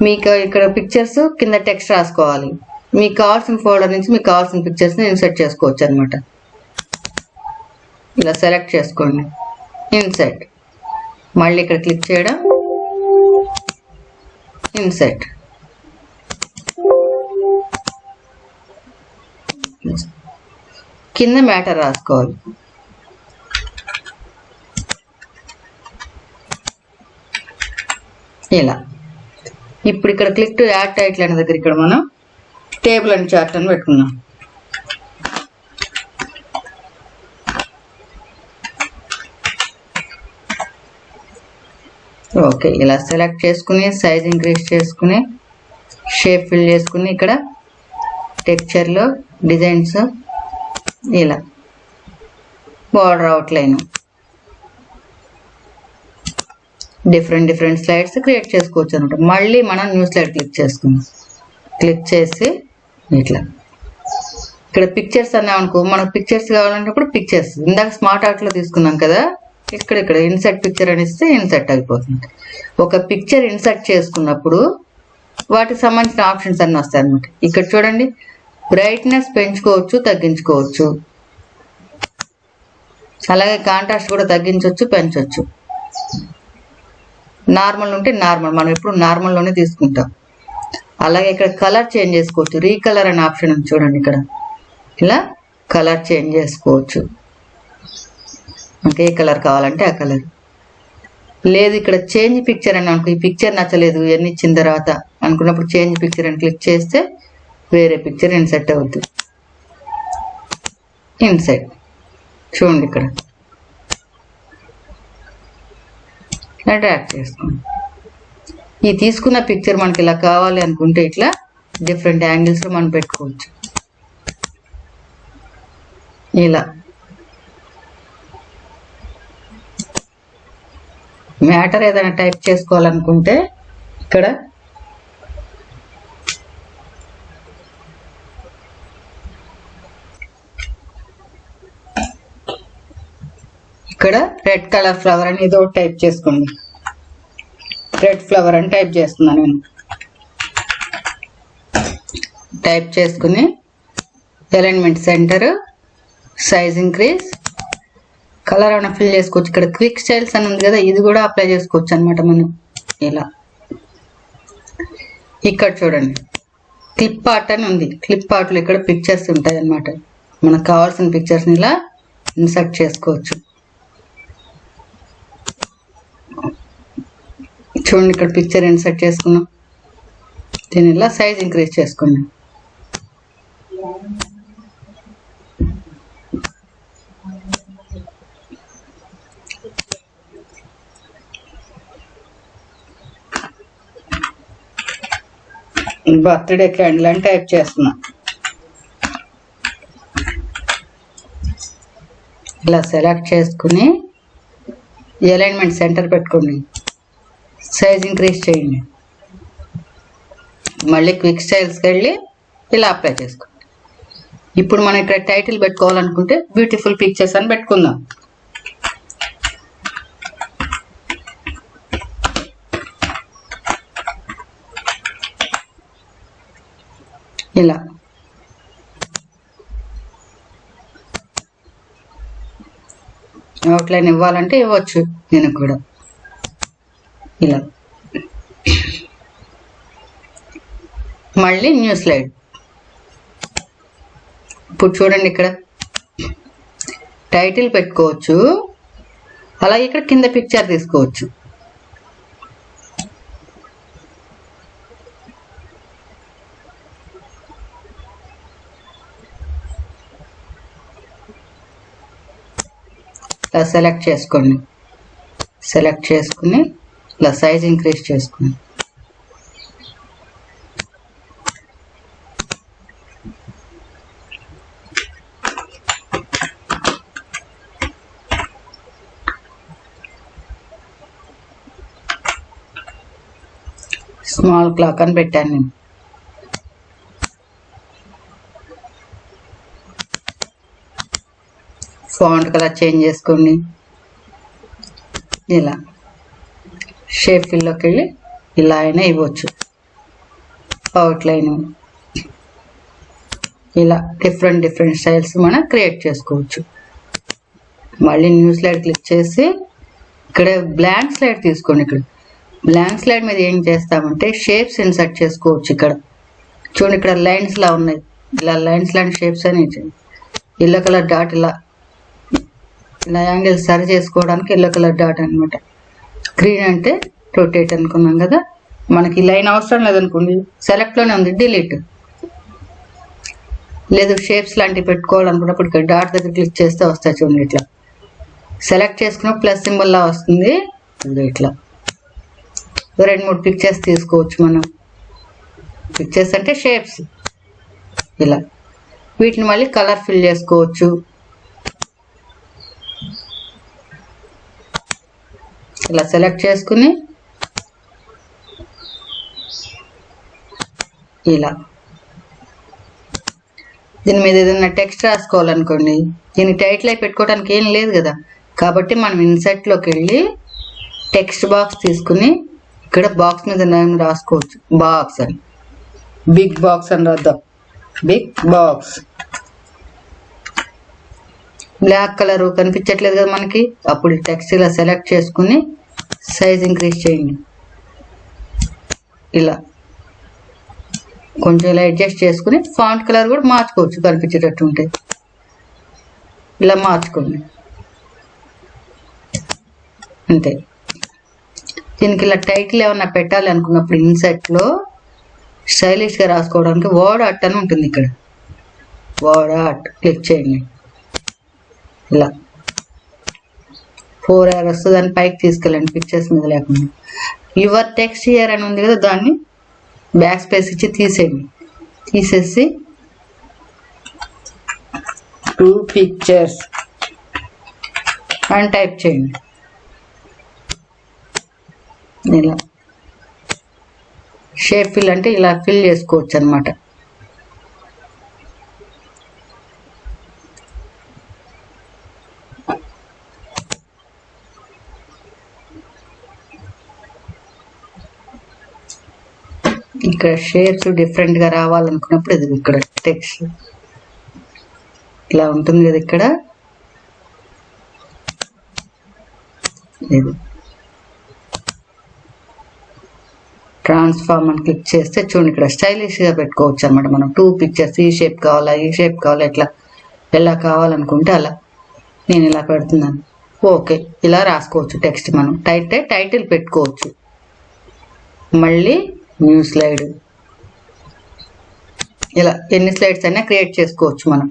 Speaker 1: మీకు ఇక్కడ పిక్చర్స్ కింద టెక్స్ట్ రాసుకోవాలి. మీకు కావాల్సిన ఫోల్డర్ నుంచి మీకు కావాల్సిన పిక్చర్స్ని ఇన్సర్ట్ చేసుకోవచ్చు అనమాట. ఇలా సెలెక్ట్ చేసుకోండి, ఇన్సర్ట్, మళ్ళీ ఇక్కడ క్లిక్ చేయడం, ఇన్సర్ట్. కింద మ్యాటర్ రాసుకోవాలి. ఇలా ఇప్పుడు ఇక్కడ క్లిక్ టు యాడ్ టైటిల్ అనే దగ్గర ఇక్కడ మనం టేబుల్ అండ్ చార్ట్ అని పెట్టుకున్నాం. ఓకే, ఇలా సెలెక్ట్ చేసుకుని సైజ్ ఇంక్రీజ్ చేసుకుని షేప్ ఫిల్ చేసుకుని ఇక్కడ టెక్స్చర్లో డిజైన్స్ ఇలా border outline different slides create చేసుకోవచ్చు అనమాట. మళ్ళీ మనం న్యూ స్లైడ్ క్లిక్ చేసుకుందాం. క్లిక్ చేసి ఇట్లా ఇక్కడ పిక్చర్స్ అన్నామనుకో, మనకు పిక్చర్స్ కావాలన్నప్పుడు పిక్చర్స్ ఇందాక స్మార్ట్ ఆర్ట్లో తీసుకున్నాం కదా, ఇక్కడ ఇన్సర్ట్ పిక్చర్ అని ఇస్తే ఇన్సర్ట్ అయిపోతుంది. ఒక పిక్చర్ ఇన్సర్ట్ చేసుకున్నప్పుడు వాటికి సంబంధించిన ఆప్షన్స్ అన్నీ వస్తాయి అన్నమాట. ఇక్కడ చూడండి, బ్రైట్నెస్ పెంచుకోవచ్చు, తగ్గించుకోవచ్చు, అలాగే కాంట్రాస్ట్ కూడా తగ్గించవచ్చు, పెంచవచ్చు. నార్మల్ ఉంటే నార్మల్, మనం ఎప్పుడు నార్మల్లోనే తీసుకుంటాం. అలాగే ఇక్కడ కలర్ చేంజ్ చేసుకోవచ్చు, రీకలర్ అనే ఆప్షన్ ఉంది చూడండి, ఇక్కడ ఇలా కలర్ చేంజ్ చేసుకోవచ్చు. ఏ కలర్ కావాలంటే ఆ కలర్. లేదు ఇక్కడ చేంజ్ పిక్చర్ అని అనుకో, ఈ పిక్చర్ నచ్చలేదు ఇవన్నీ ఇచ్చిన తర్వాత అనుకున్నప్పుడు చేంజ్ పిక్చర్ అని క్లిక్ చేస్తే వేరే పిక్చర్ ఇన్సర్ట్ అవుతుంది. ఇన్సర్ట్ చూడండి, ఇక్కడ ఇలా డ్రాగ్ చేసుకోండి. ఈ తీసుకున్న పిక్చర్ మనకి ఇలా కావాలి అనుకుంటే ఇట్లా డిఫరెంట్ యాంగిల్స్లో మనం పెట్టుకోవచ్చు. ఇలా మ్యాటర్ ఏదైనా టైప్ చేసుకోవాలనుకుంటే ఇక్కడ రెడ్ కలర్ ఫ్లవర్ అని ఏదో టైప్ చేసుకోండి. రెడ్ ఫ్లవర్ అని టైప్ చేస్తున్నాను నేను. టైప్ చేసుకుని alignment centre, size increase, colour ఏమైనా ఫిల్ చేసుకోవచ్చు. ఇక్కడ క్విక్ స్టైల్స్ అని ఉంది కదా, ఇది కూడా అప్లై చేసుకోవచ్చు అనమాట మనం. ఇలా ఇక్కడ చూడండి క్లిప్ ఆర్ట్ అని ఉంది, క్లిప్ ఆర్ట్లో ఇక్కడ పిక్చర్స్ ఉంటాయి అన్నమాట. మనకు కావాల్సిన పిక్చర్స్ని ఇలా ఇన్సర్ట్ చేసుకోవచ్చు. చూడండి ఇక్కడ పిక్చర్ ఇన్సర్ట్ చేసుకున్నాం, దీన్ని ఇలా సైజ్ ఇంక్రీజ్ చేసుకున్నాం. బర్త్డే క్యాండిల్ అని టైప్ చేస్తున్నా. ఇలా సెలెక్ట్ చేసుకుని అలైన్మెంట్ సెంటర్ పెట్టుకోండి, సైజ్ ఇంక్రీజ్ చేయండి. మళ్ళీ క్విక్ స్టైల్స్కి వెళ్ళి ఇలా అప్లై చేసుకోండి. ఇప్పుడు మనం ఇక్కడ టైటిల్ పెట్టుకోవాలనుకుంటే బ్యూటిఫుల్ పిక్చర్స్ అని పెట్టుకుందాం. ఇలా అవుట్లైన్ ఇవ్వాలంటే ఇవ్వచ్చు. నేను కూడా ఇలా మళ్ళీ న్యూ స్లైడ్. ఇప్పుడు చూడండి, ఇక్కడ టైటిల్ పెట్టుకోవచ్చు, అలాగే ఇక్కడ కింద పిక్చర్ తీసుకోవచ్చు. ఇలా సెలెక్ట్ చేసుకోండి, సెలెక్ట్ చేసుకుని ఇలా సైజ్ ఇంక్రీజ్ చేసుకోండి. స్మాల్ క్లాక్ అని పెట్టాను నేను. ఫాంట్ కలర్ చేంజ్ చేసుకోండి. ఇలా షేప్ ఫిల్లోకి వెళ్ళి ఇలా అయినా ఇవ్వచ్చు. అవుట్లైన్ ఇలా డిఫరెంట్ స్టైల్స్ మనం క్రియేట్ చేసుకోవచ్చు. మళ్ళీ న్యూ స్లైడ్ క్లిక్ చేసి ఇక్కడ బ్లాంక్ స్లైడ్ తీసుకోండి. ఇక్కడ బ్లాంక్ స్లైడ్ మీద ఏం చేస్తామంటే షేప్స్ ఇన్సర్ట్ చేసుకోవచ్చు. ఇక్కడ చూడండి, ఇక్కడ లైన్స్ లా ఉన్నాయి. ఇలా లైన్స్ లాంటి షేప్స్ అని ఎల్లో కలర్ డాట్ ఇలా యాంగిల్ సరి చేసుకోవడానికి ఎల్లో కలర్ డాట్ అనమాట. గ్రీన్ అంటే రొటేట్ అనుకున్నాం కదా. మనకి లైన్ అవసరం లేదనుకోండి, సెలెక్ట్లోనే ఉంది, డిలీట్. లేదు షేప్స్ లాంటివి పెట్టుకోవాలనుకున్నప్పుడు ఇక్కడ డాట్ దగ్గర క్లిక్ చేస్తే వస్తాయి. చూడండి, ఇట్లా సెలెక్ట్ చేసుకున్న ప్లస్ సింబల్ లా వస్తుంది. ఇట్లా 2-3 పిక్చర్స్ తీసుకోవచ్చు మనం. పిక్చర్స్ అంటే షేప్స్. ఇలా వీటిని మళ్ళీ కలర్ ఫిల్ చేసుకోవచ్చు. ఇలా సెలెక్ట్ చేసుకుని ఇలా దీని మీద ఏదైనా టెక్స్ట్ రాసుకోవాలనుకోండి, దీన్ని టైటిల్ అయి పెట్టుకోవడానికి ఏం లేదు కదా. కాబట్టి మనం ఇన్సర్ట్లోకి వెళ్ళి టెక్స్ట్ బాక్స్ తీసుకుని ఇక్కడ బాక్స్ మీద నేమ్ రాసుకోవచ్చు. బాక్స్ అని, బిగ్ బాక్స్ అని రాద్దాం. Big box. బ్లాక్ కలర్ కనిపించట్లేదు కదా మనకి. అప్పుడు టెక్స్ట్ ఇలా సెలెక్ట్ చేసుకుని సైజ్ ఇంక్రీజ్ చేయండి. ఇలా కొంచెం ఇలా అడ్జస్ట్ చేసుకుని ఫాంట్ కలర్ కూడా మార్చుకోవచ్చు, కనిపించేటట్టు ఉంటే. ఇలా మార్చుకోండి అంతే. దీనికి ఇలా టైటిల్ ఏమన్నా పెట్టాలి అనుకున్నప్పుడు ఇన్సర్ట్లో స్టైలిష్గా రాసుకోవడానికి వర్డ్ ఆర్ట్ అని ఉంటుంది. ఇక్కడ వర్డ్ ఆర్ట్ క్లిక్ చేయండి. ఇలా 4 arrows దాన్ని పైకి తీసుకెళ్ళండి, పిక్చర్స్ మీద లేకుండా. యువర్ టెక్స్ట్ హియర్ అని ఉంది కదా, దాన్ని బ్యాక్ స్పేస్ ఇచ్చి తీసేయండి. తీసేసి 2 pictures అని టైప్ చేయండి. ఇలా షేప్ ఫిల్ అంటే ఇలా ఫిల్ చేసుకోవచ్చు అనమాట. ఇక్కడ షేప్స్ డిఫరెంట్గా రావాలనుకున్నప్పుడు ఇది ఇక్కడ టెక్స్ట్ ఇలా ఉంటుంది కదా. ఇక్కడ ఇది ట్రాన్స్ఫార్మ్ అని క్లిక్ చేస్తే చూడండి, ఇక్కడ స్టైలిష్గా పెట్టుకోవచ్చు అనమాట. మనం 2 pictures ఈ షేప్ కావాలా, ఈ షేప్ కావాలా, ఎట్లా ఎలా కావాలనుకుంటే అలా. నేను ఇలా పెడుతున్నాను. ఓకే, ఇలా రాసుకోవచ్చు టెక్స్ట్. మనం టైటిల్ పెట్టుకోవచ్చు. మళ్ళీ న్యూ స్లైడ్. ఇలా ఎన్ని స్లైడ్స్ అయినా క్రియేట్ చేసుకోవచ్చు మనం.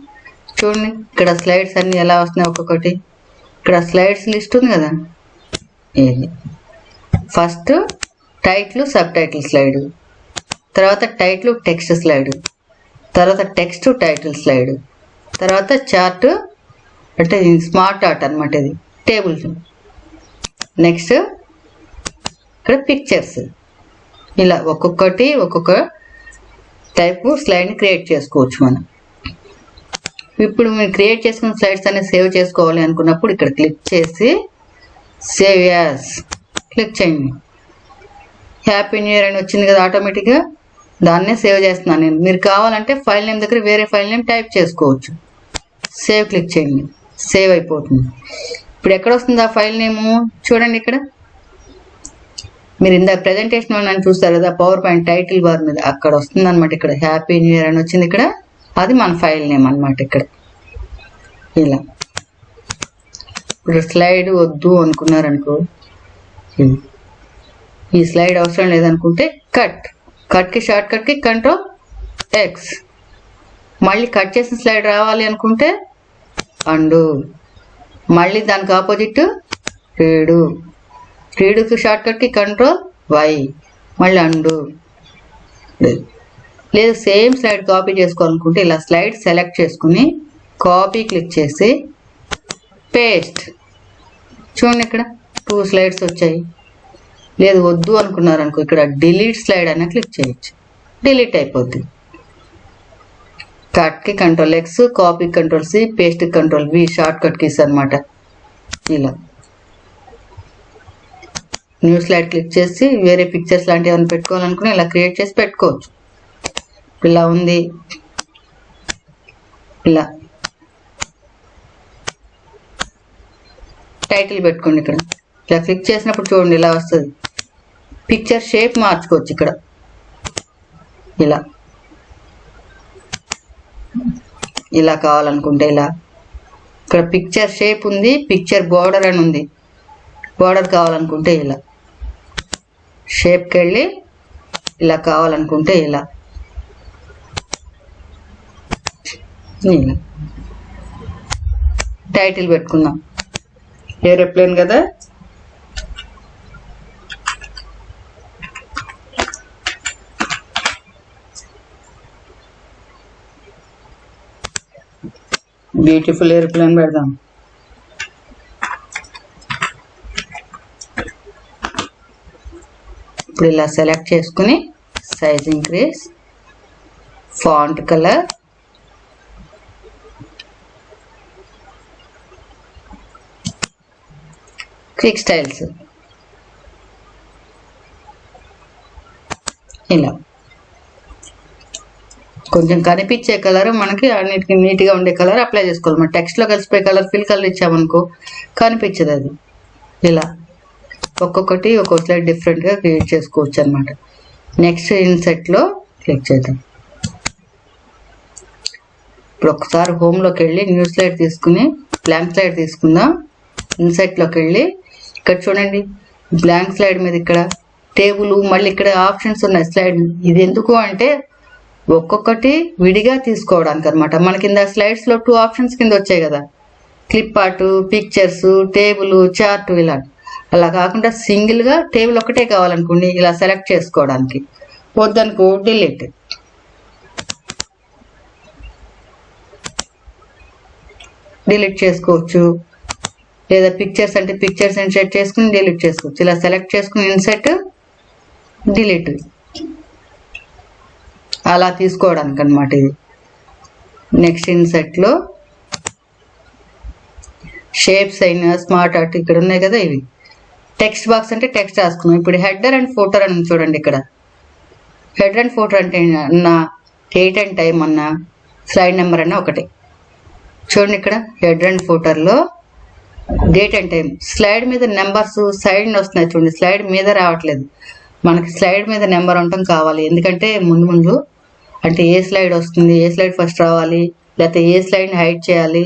Speaker 1: చూడండి, ఇక్కడ స్లైడ్స్ అన్ని ఎలా వస్తున్నాయి ఒక్కొక్కటి. ఇక్కడ స్లైడ్స్ లిస్ట్ ఉంది కదా. ఇది first title, sub title slide, తర్వాత టైటిల్ టెక్స్ట్ స్లైడ్, తర్వాత టెక్స్ట్ టైటిల్ స్లైడ్, తర్వాత చార్ట్ అంటే స్మార్ట్ ఆర్ట్ అనమాట, ఇది టేబుల్. నెక్స్ట్ ఇక్కడ పిక్చర్స్. ఇలా ఒక్కొక్కటి ఒక్కొక్క టైపు స్లైడ్ని క్రియేట్ చేసుకోవచ్చు మనం. ఇప్పుడు మీరు క్రియేట్ చేసుకున్న స్లైడ్స్ అనేది సేవ్ చేసుకోవాలి అనుకున్నప్పుడు ఇక్కడ క్లిక్ చేసి సేవ్ యాస్ క్లిక్ చేయండి. హ్యాపీ న్యూ ఇయర్ అని వచ్చింది కదా ఆటోమేటిక్గా, దాన్నే సేవ్ చేస్తున్నాను నేను. మీరు కావాలంటే ఫైల్ నేమ్ దగ్గర వేరే ఫైల్ నేమ్ టైప్ చేసుకోవచ్చు. సేవ్ క్లిక్ చేయండి, సేవ్ అయిపోతుంది. ఇప్పుడు ఎక్కడ వస్తుంది ఆ ఫైల్ నేము చూడండి. ఇక్కడ మీరు ఇందాక ప్రెజెంటేషన్ అని చూస్తారు కదా పవర్ పాయింట్ టైటిల్ బార్ మీద, అక్కడ వస్తుంది అనమాట. ఇక్కడ హ్యాపీ న్యూ ఇయర్ అని వచ్చింది ఇక్కడ, అది మన ఫైల్ నేమ్ అనమాట. ఇక్కడ ఇలా ఇప్పుడు స్లైడ్ వద్దు అనుకున్నారనుకో, ఈ స్లైడ్ అవసరం లేదనుకుంటే కట్కి షార్ట్ కట్కి Ctrl+X. మళ్ళీ కట్ చేసిన స్లైడ్ రావాలి అనుకుంటే అండు, మళ్ళీ దానికి ఆపోజిట్ రీడుకి షార్ట్ కట్కి Ctrl+Y, మళ్ళీ అండు. లేదు సేమ్ స్లైడ్ కాపీ చేసుకోవాలనుకుంటే ఇలా స్లైడ్ సెలెక్ట్ చేసుకుని కాపీ క్లిక్ చేసి పేస్ట్. చూడండి ఇక్కడ 2 స్లైడ్స్ వచ్చాయి. లేదు వద్దు అనుకున్నారనుకో ఇక్కడ డిలీట్ స్లైడ్ అయినా క్లిక్ చేయొచ్చు, డిలీట్ అయిపోద్ది. కట్కి Ctrl+X, copy Ctrl+C, paste Ctrl+V shortcut keys అనమాట. ఇలా న్యూ స్లైడ్ క్లిక్ చేసి వేరే పిక్చర్స్ లాంటివి ఏమైనా పెట్టుకోవాలనుకుని ఇలా క్రియేట్ చేసి పెట్టుకోవచ్చు. ఇలా ఉంది. ఇలా టైటిల్ పెట్టుకోండి. ఇక్కడ ఇలా క్లిక్ చేసినప్పుడు చూడండి ఇలా వస్తుంది. పిక్చర్ షేప్ మార్చుకోవచ్చు ఇక్కడ. ఇలా కావాలనుకుంటే ఇలా. ఇక్కడ పిక్చర్ షేప్ ఉంది, పిక్చర్ బార్డర్ అని ఉంది. బార్డర్ కావాలనుకుంటే ఇలా షేప్కి వెళ్ళి ఇలా కావాలనుకుంటే ఇలా. టైటిల్ పెట్టుకుందాం, ఏరోప్లేన్ కదా. బ్యూటిఫుల్ ఏరోప్లేన్ పెడదాం. ఇప్పుడు ఇలా సెలెక్ట్ చేసుకుని size increase, font colour, quick styles, ఇలా కొంచెం కనిపించే కలర్ మనకి అన్నిటికీ నీట్గా ఉండే కలర్ అప్లై చేసుకోవాలి. మన టెక్స్ట్లో కలిసిపోయే కలర్ ఫిల్ కలర్ ఇచ్చామనుకో కనిపించదు అది. ఇలా ఒక్కొక్కటి ఒక్కొక్క స్లైడ్ డిఫరెంట్గా క్రియేట్ చేసుకోవచ్చు అనమాట. నెక్స్ట్ ఇన్సెట్లో క్లిక్ చేద్దాం. ఇప్పుడు ఒకసారి హోమ్లోకి వెళ్ళి న్యూ స్లైడ్ తీసుకుని బ్లాంక్ స్లైడ్ తీసుకుందాం. ఇన్సెట్లోకి వెళ్ళి ఇక్కడ చూడండి బ్లాంక్ స్లైడ్ మీద ఇక్కడ టేబుల్, మళ్ళీ ఇక్కడ ఆప్షన్స్ ఉన్నాయి స్లైడ్. ఇది ఎందుకు అంటే ఒక్కొక్కటి విడిగా తీసుకోవడానికి అనమాట. మన కింద స్లైడ్స్లో 2 ఆప్షన్స్ కింద వచ్చాయి కదా, clip art, pictures, table, chart, ఇలా. అలా కాకుండా సింగిల్గా టేబుల్ ఒకటే కావాలనుకోండి ఇలా సెలెక్ట్ చేసుకోవడానికి. వద్దనుకో డిలీట్. డిలీట్ చేసుకోవచ్చు. లేదా పిక్చర్స్ అంటే పిక్చర్స్ ఇన్సెట్ చేసుకుని డిలీట్ చేసుకోవచ్చు. ఇలా సెలెక్ట్ చేసుకుని ఇన్సెట్, డిలీట్, అలా తీసుకోవడానికి అనమాట ఇది. నెక్స్ట్ ఇన్సెట్లో షేప్స్ అయినా స్మార్ట్ ఆర్ట్ ఇక్కడ ఉన్నాయి కదా, ఇవి. టెక్స్ట్ బాక్స్ అంటే టెక్స్ట్ రాసుకున్నాం. ఇప్పుడు హెడర్ అండ్ ఫోటర్ అని చూడండి. ఇక్కడ హెడర్ అండ్ ఫోటర్ అంటే అన్నా, డేట్ అండ్ టైం అన్నా, స్లైడ్ నెంబర్ అన్నా ఒకటే. చూడండి ఇక్కడ హెడర్ అండ్ ఫోటర్లో డేట్ అండ్ టైం, స్లైడ్ మీద నెంబర్స్ సైడ్ వస్తున్నాయి చూడండి, స్లైడ్ మీద రావట్లేదు. మనకి స్లైడ్ మీద నెంబర్ ఉండటం కావాలి. ఎందుకంటే ముందు అంటే ఏ స్లైడ్ వస్తుంది, ఏ స్లైడ్ ఫస్ట్ రావాలి, లేకపోతే ఏ స్లైడ్ని హైడ్ చేయాలి,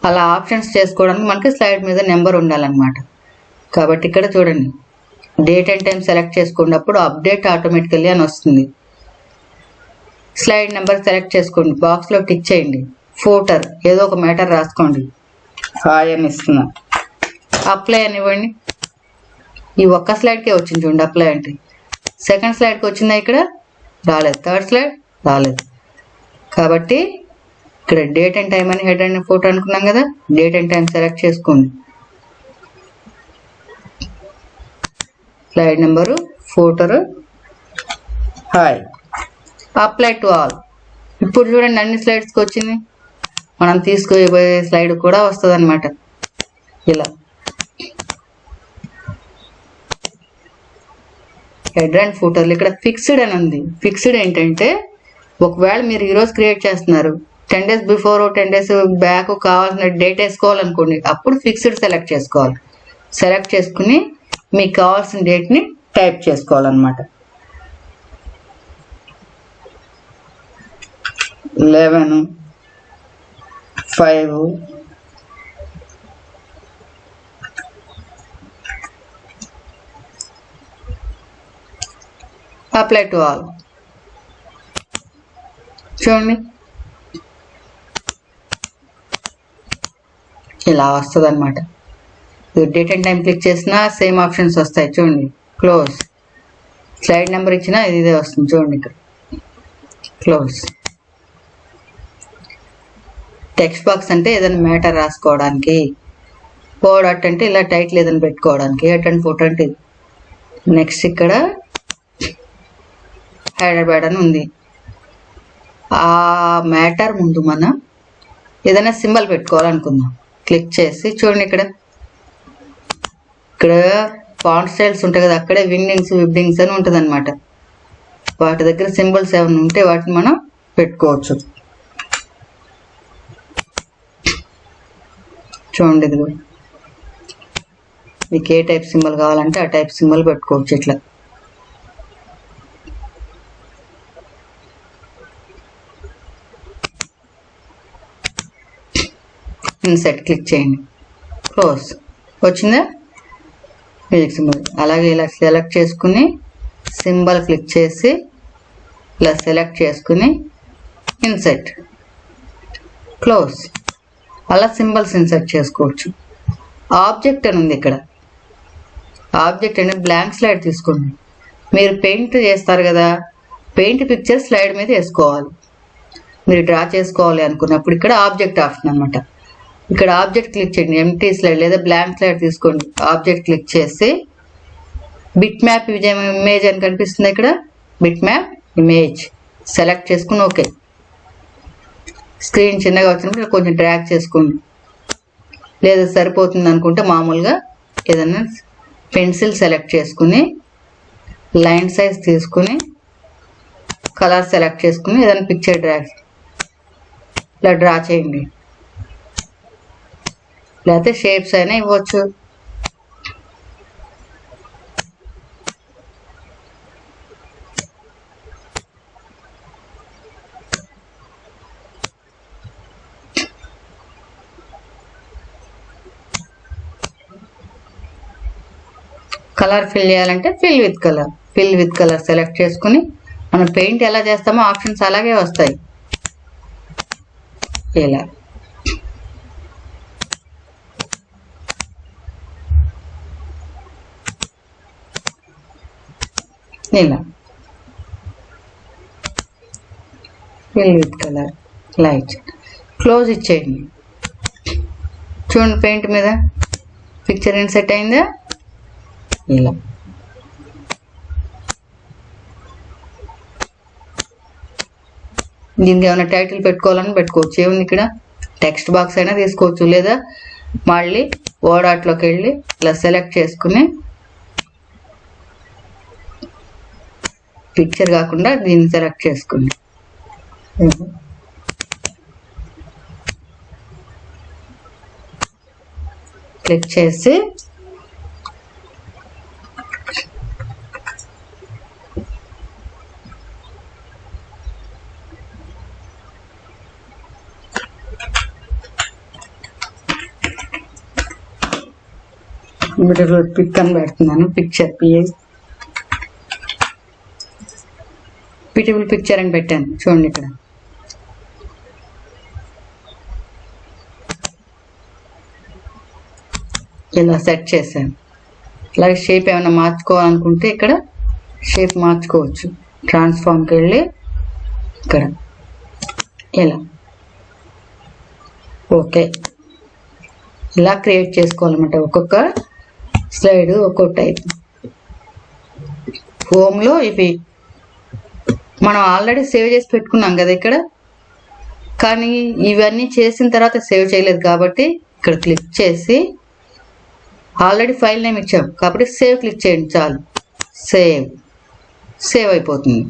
Speaker 1: అలా ఆప్షన్స్ చేసుకోవడానికి మనకి స్లైడ్ మీద నెంబర్ ఉండాలన్నమాట. కాబట్టి ఇక్కడ చూడండి డేట్ అండ్ టైం సెలెక్ట్ చేసుకున్నప్పుడు అప్డేట్ ఆటోమేటికల్లీ అని వస్తుంది. స్లైడ్ నెంబర్ సెలెక్ట్ చేసుకోండి, బాక్స్లో టిక్ చేయండి. ఫోటర్ ఏదో ఒక మ్యాటర్ రాసుకోండి, హాయ్ అని ఇస్తున్నా. అప్లై అని ఇవ్వండి. ఈ ఒక్క స్లైడ్కే వచ్చింది చూడండి అప్లై అంటే. సెకండ్ స్లైడ్కి వచ్చిందా ఇక్కడ రాలేదు. థర్డ్ స్లైడ్ రాలేదు. కాబట్టి ఇక్కడ డేట్ అండ్ టైం అని హెడ్ అండ్ ఫోటో అనుకున్నాం కదా, డేట్ అండ్ టైం సెలెక్ట్ చేసుకోండి. స్లైడ్ నెంబరు, ఫోటోరు, హాయ్, అప్లై టు ఆల్. ఇప్పుడు చూడండి అన్ని స్లైడ్స్కి వచ్చింది. మనం తీసుకుపోయే స్లైడ్ కూడా వస్తుంది అనమాట. ఇలా హెడ్ అండ్ ఫోటోలు ఇక్కడ ఫిక్స్డ్ అని ఉంది. ఫిక్స్డ్ ఏంటంటే ఒకవేళ మీరు ఈరోజు క్రియేట్ చేస్తున్నారు, 10 days బిఫోర్ 10 days బ్యాక్ కావాల్సిన డేట్ వేసుకోవాలనుకోండి, అప్పుడు ఫిక్స్డ్ సెలెక్ట్ చేసుకోవాలి. సెలెక్ట్ చేసుకుని మీకు కావాల్సిన డేట్ని టైప్ చేసుకోవాలన్నమాట. 11/5 అప్లై టు ఆల్. చూడండి ఇలా వస్తుంది అనమాట. డేట్ అండ్ టైం క్లిక్ చేసినా సేమ్ ఆప్షన్స్ వస్తాయి. చూడండి, క్లోజ్. స్లైడ్ నెంబర్ ఇచ్చినా ఇదే వస్తుంది. చూడండి ఇక్కడ క్లోజ్. టెక్స్ట్ బాక్స్ అంటే ఏదైనా మ్యాటర్ రాసుకోవడానికి, కోడాట్ అంటే ఇలా టైటిల్ ఏదైనా పెట్టుకోవడానికి, హెడ్ అండ్ ఫోటో అంటే. నెక్స్ట్ ఇక్కడ హైదరాబాద్ అని ఉంది. ఆ మ్యాటర్ ముందు మనం ఏదైనా సింబల్ పెట్టుకోవాలనుకుందాం. క్లిక్ చేసి చూడండి ఇక్కడ ఫాంట్ స్టైల్స్ ఉంటాయి కదా, అక్కడే వింగ్డింగ్స్ విబ్డింగ్స్ అని ఉంటుంది అనమాట. వాటి దగ్గర సింబల్స్ ఏమైనా ఉంటే వాటిని మనం పెట్టుకోవచ్చు. చూడండి ఇది మీకు ఏ టైప్ సింబల్ కావాలంటే ఆ టైప్ సింబల్ పెట్టుకోవచ్చు. ఇట్లా ఇన్సెట్ క్లిక్ చేయండి, క్లోజ్. వచ్చిందా మ్యూజిక్ సింబల్. అలాగే ఇలా సెలెక్ట్ చేసుకుని సింబల్ క్లిక్ చేసి ఇలా సెలెక్ట్ చేసుకుని ఇన్సెట్, క్లోజ్. అలా సింబల్స్ ఇన్సెట్ చేసుకోవచ్చు. ఆబ్జెక్ట్ అని ఉంది ఇక్కడ. ఆబ్జెక్ట్ అంటే బ్లాంక్ స్లైడ్ తీసుకోండి. మీరు పెయింట్ చేస్తారు కదా, పెయింట్ పిక్చర్ స్లైడ్ మీద వేసుకోవాలి. మీరు డ్రా చేసుకోవాలి అనుకున్నప్పుడు ఇక్కడ ఆబ్జెక్ట్ ఆప్షన్ అనమాట. ఇక్కడ ఆబ్జెక్ట్ క్లిక్ చేయండి, ఎంటీ స్లైడ్ లేదా బ్లాంక్ స్లైడ్ తీసుకోండి. ఆబ్జెక్ట్ క్లిక్ చేసి బిట్ మ్యాప్ ఇమేజ్ అని కనిపిస్తుంది ఇక్కడ, బిట్ మ్యాప్ ఇమేజ్ సెలెక్ట్ చేసుకుని ఓకే. స్క్రీన్ చిన్నగా వచ్చినప్పుడు కొంచెం డ్రాగ్ చేసుకోండి. లేదా సరిపోతుంది అనుకుంటే మామూలుగా ఏదైనా పెన్సిల్ సెలెక్ట్ చేసుకుని లైన్ సైజ్ తీసుకుని కలర్ సెలెక్ట్ చేసుకుని ఏదైనా పిక్చర్ డ్రాగ్ ఇలా డ్రా చేయండి. లేకపోతే షేప్స్ అయినా ఇవ్వచ్చు. కలర్ ఫిల్ చేయాలంటే ఫిల్ విత్ కలర్ సెలెక్ట్ చేసుకుని మనం పెయింట్ ఎలా చేస్తామో ఆప్షన్స్ అలాగే వస్తాయి. ఇలా ఇలా fill with colour light, close ఇచ్చేయండి. చూడండి పెయింట్ మీద పిక్చర్ ఇన్సెట్ అయిందా. ఇలా దీనికి ఏమైనా టైటిల్ పెట్టుకోవాలని పెట్టుకోవచ్చు. ఏముంది ఇక్కడ టెక్స్ట్ బాక్స్ అయినా తీసుకోవచ్చు. లేదా మళ్ళీ వర్డ్ ఆర్ట్లోకి వెళ్ళి ఇలా సెలెక్ట్ చేసుకుని పిక్చర్ కాకుండా దీన్ని సెలెక్ట్ చేసుకోండి. క్లిక్ చేసి పిక్ అని పెడుతున్నాను. పిక్చర్ పిటిబుల్ పిక్చర్ అని పెట్టాను. చూడండి ఇక్కడ ఇలా సెట్ చేశాను. అలాగే షేప్ ఏమైనా మార్చుకోవాలనుకుంటే ఇక్కడ షేప్ మార్చుకోవచ్చు. ట్రాన్స్ఫార్మ్కి వెళ్ళి ఇక్కడ ఇలా ఓకే, ఇలా క్రియేట్ చేసుకోవాలన్నమాట. ఒక్కొక్క స్లైడ్ ఒక్కొక్క టైప్. హోమ్లో ఇవి మనం ఆల్రెడీ సేవ్ చేసి పెట్టుకున్నాం కదా ఇక్కడ, కానీ ఇవన్నీ చేసిన తర్వాత సేవ్ చేయలేదు కాబట్టి ఇక్కడ క్లిక్ చేసి ఆల్రెడీ ఫైల్ నేమ్ ఇచ్చాం కాబట్టి సేవ్ క్లిక్ చేయండి చాలు. సేవ్ అయిపోతుంది.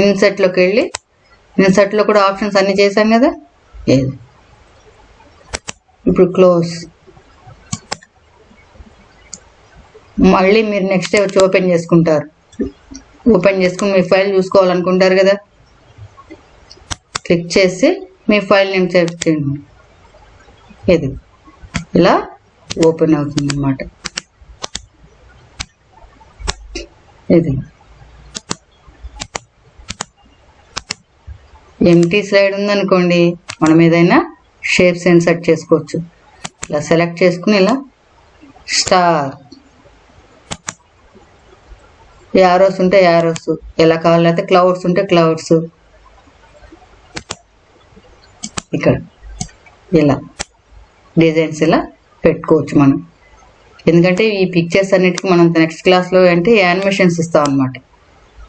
Speaker 1: ఇన్సర్ట్లోకి వెళ్ళి ఇన్సర్ట్లో కూడా ఆప్షన్స్ అన్నీ చేశాం కదా, ఏది ఇప్పుడు క్లోజ్. మళ్ళీ మీరు నెక్స్ట్ డే వచ్చి ఓపెన్ చేసుకుంటారు. ఓపెన్ చేసుకుని మీ ఫైల్ చూసుకోవాలనుకుంటారు కదా, క్లిక్ చేసి మీ ఫైల్ నేమ్ చేయండి. ఇది ఇలా ఓపెన్ అవుతుంది అన్నమాట. ఇది ఎంటీ స్లైడ్ ఉందనుకోండి, మనం ఏదైనా షేప్స్ ఇన్సర్ట్ చేసుకోవచ్చు. ఇలా సెలెక్ట్ చేసుకుని ఇలా స్టార్, యారోస్ ఉంటే యారోస్, ఎలా కావాలంటే క్లౌడ్స్ ఉంటే క్లౌడ్స్, ఇక్కడ ఇలా డిజైన్స్ ఇలా పెట్టుకోవచ్చు మనం. ఎందుకంటే ఈ పిక్చర్స్ అన్నిటికీ మనం నెక్స్ట్ క్లాస్లో అంటే యానిమేషన్స్ ఇస్తాం అన్నమాట.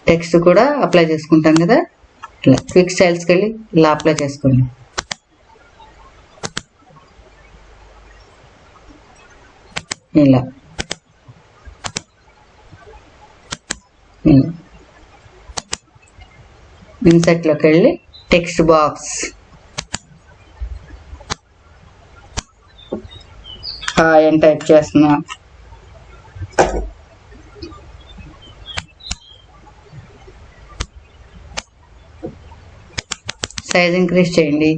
Speaker 1: టెక్స్ట్ కూడా అప్లై చేసుకుంటాం కదా, ఇలా క్విక్ స్టైల్స్కి వెళ్ళి ఇలా అప్లై చేసుకోండి. ఇలా ఇన్సర్ట్లోకి వెళ్ళి టెక్స్ట్ బాక్స్, అని టైప్ చేస్తున్నా. సైజ్ ఇంక్రీజ్ చేయండి,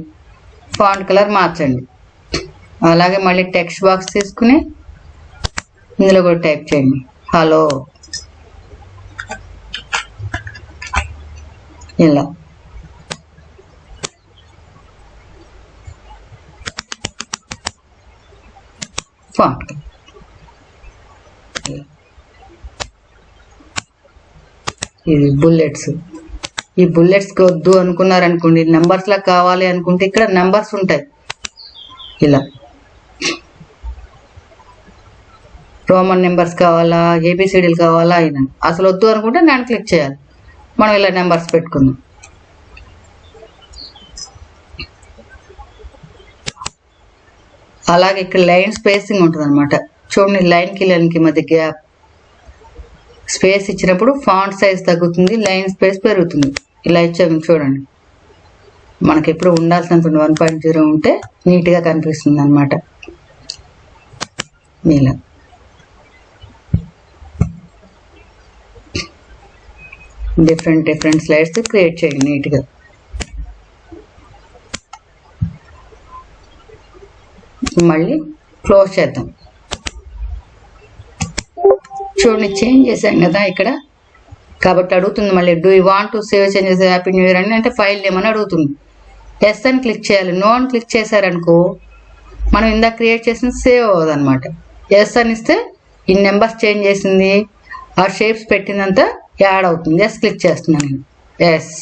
Speaker 1: ఫాంట్ కలర్ మార్చండి. అలాగే మళ్ళీ టెక్స్ట్ బాక్స్ తీసుకుని ఇందులో కూడా టైప్ చేయండి హలో. ఇలా ఫాంట్, ఇది బుల్లెట్స్. ఈ బుల్లెట్స్కి వద్దు అనుకున్నారనుకోండి, నెంబర్స్ లా కావాలి అనుకుంటే ఇక్కడ నెంబర్స్ ఉంటాయి. ఇలా రోమన్ నెంబర్స్ కావాలా, ఏబిసిడీలు కావాలా, అయినా అసలు వద్దు అనుకుంటే నేను క్లిక్ చేయాలి. మనం ఇలా నెంబర్స్ పెట్టుకుందాం. అలాగే ఇక్కడ లైన్ స్పేసింగ్ ఉంటుంది అనమాట. చూడండి, లైన్కి మధ్య గ్యాప్ స్పేస్ ఇచ్చినప్పుడు ఫాంట్ సైజ్ తగ్గుతుంది, లైన్ స్పేస్ పెరుగుతుంది. ఇలా ఇచ్చాము చూడండి, మనకి ఎప్పుడు ఉండాల్సినంత 1.0 ఉంటే నీట్గా కనిపిస్తుంది అనమాట. ఇలా డిఫరెంట్ స్లైడ్స్ క్రియేట్ చేయండి నీట్గా. మళ్ళీ క్లోజ్ చేద్దాం. చూడండి, చేంజ్ చేశాం కదా ఇక్కడ, కాబట్టి అడుగుతుంది మళ్ళీ do you want to save changes happy new year అని, అంటే ఫైల్ నేమ్ అని అడుగుతుంది. ఎస్ అని క్లిక్ చేయాలి. నో అని క్లిక్ చేశారనుకో మనం ఇందాక క్రియేట్ చేసింది సేవ్ అవ్వదు అనమాట. ఎస్ అని ఇస్తే ఈ నెంబర్స్ చేంజ్ చేసింది, ఆ షేప్స్ పెట్టిందంతా యాడ్ అవుతుంది. ఎస్ క్లిక్ చేస్తున్నాను నేను. ఎస్